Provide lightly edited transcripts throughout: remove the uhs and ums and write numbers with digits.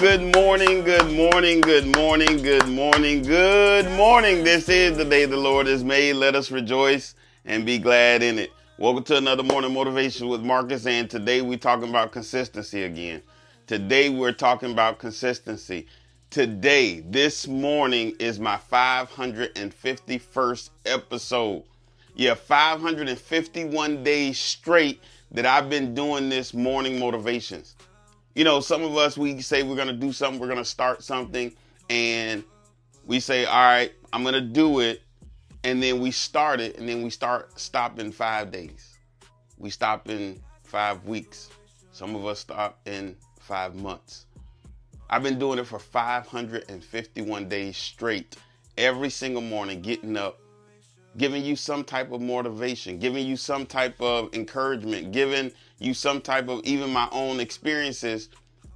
good morning, good morning, good morning, good morning, good morning. This is the day the Lord has made. Let us rejoice and be glad in it. Welcome to another morning motivation with Marcus, and today we're talking about consistency again. Today we're talking about consistency. Today, this morning is my 551st episode. Yeah, 551 days straight that I've been doing this morning motivations. You know, some of us, we say we're going to do something, we're going to start something, and we say, all right, I'm going to do it, and then we start it, and then we stop in 5 days. We stop in 5 weeks. Some of us stop in 5 months. I've been doing it for 551 days straight, every single morning, getting up, giving you some type of motivation, giving you some type of encouragement, giving you some type of even my own experiences,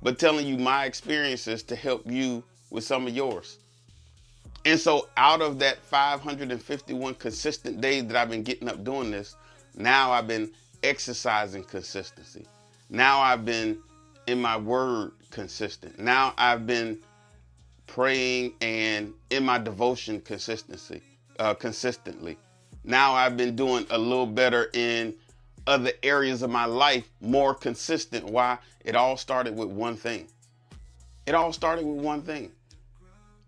but telling you my experiences to help you with some of yours. And so out of that 551 consistent days that I've been getting up doing this, now I've been exercising consistency. Now I've been in my word consistent. Now I've been praying and in my devotion consistently. Now I've been doing a little better in other areas of my life, more consistent. Why? It all started with one thing. It all started with one thing.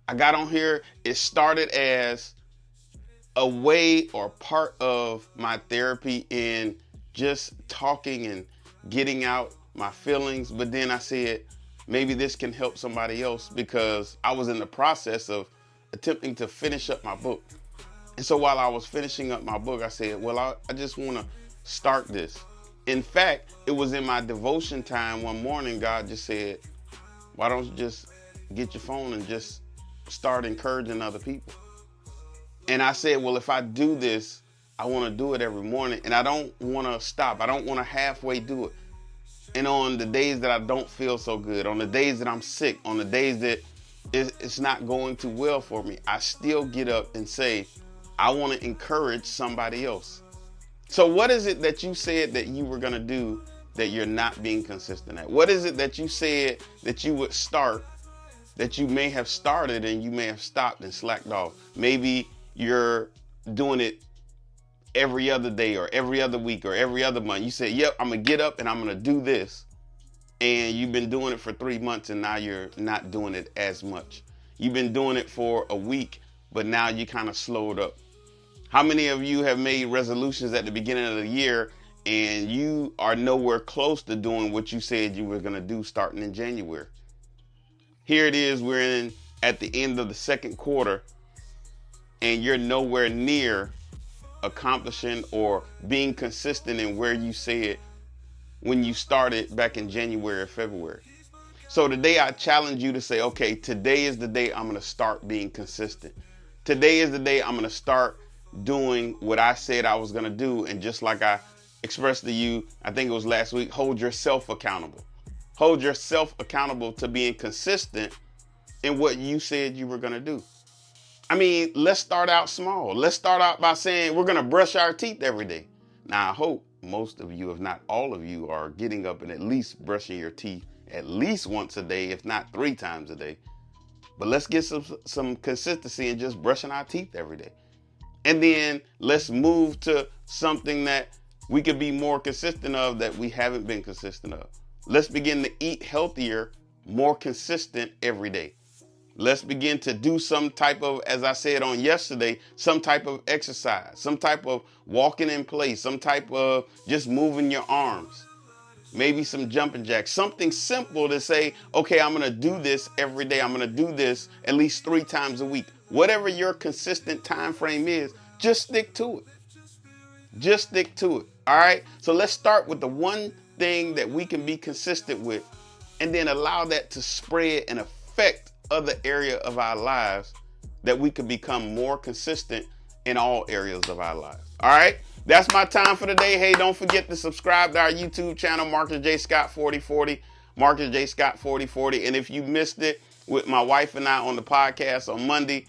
I got on here. It started as a way or part of my therapy in just talking and getting out my feelings. But then I said, maybe this can help somebody else, because I was in the process of attempting to finish up my book. And so while I was finishing up my book, I said, well, I just want to start this. In fact, it was in my devotion time one morning, God just said, why don't you just get your phone and just start encouraging other people? And I said, well, if I do this, I want to do it every morning, and I don't want to stop. I don't want to halfway do it. And on the days that I don't feel so good, on the days that I'm sick, on the days that it's not going too well for me, I still get up and say, I want to encourage somebody else. So what is it that you said that you were going to do that you're not being consistent at? What is it that you said that you would start that you may have started and you may have stopped and slacked off? Maybe you're doing it every other day or every other week or every other month. You said, yep, I'm going to get up and I'm going to do this. And you've been doing it for 3 months and now you're not doing it as much. You've been doing it for a week, but now you kind of slowed up. How many of you have made resolutions at the beginning of the year and you are nowhere close to doing what you said you were going to do starting in January? Here it is, we're at the end of the second quarter and you're nowhere near accomplishing or being consistent in where you said when you started back in January or February. So today I challenge you to say, okay, today is the day I'm going to start being consistent. Today is the day I'm going to start doing what I said I was going to do. And just like I expressed to you, I think it was last week, hold yourself accountable. Hold yourself accountable to being consistent in what you said you were going to do. I mean, let's start out small. Let's start out by saying we're going to brush our teeth every day. Now, I hope most of you, if not all of you, are getting up and at least brushing your teeth at least once a day, if not 3 times a day. But let's get some consistency in just brushing our teeth every day. And then let's move to something that we could be more consistent of that we haven't been consistent of. Let's begin to eat healthier, more consistent every day. Let's begin to do some type of, as I said on yesterday, some type of exercise, some type of walking in place, some type of just moving your arms, maybe some jumping jacks, something simple to say, okay, I'm going to do this every day. I'm going to do this at least 3 times a week. Whatever your consistent time frame is, just stick to it. Just stick to it. All right. So let's start with the one thing that we can be consistent with, and then allow that to spread and affect other area of our lives, that we can become more consistent in all areas of our lives. All right. That's my time for today. Hey, don't forget to subscribe to our YouTube channel, Marcus J. Scott 4040, Marcus J. Scott 4040. And if you missed it with my wife and I on the podcast on Monday,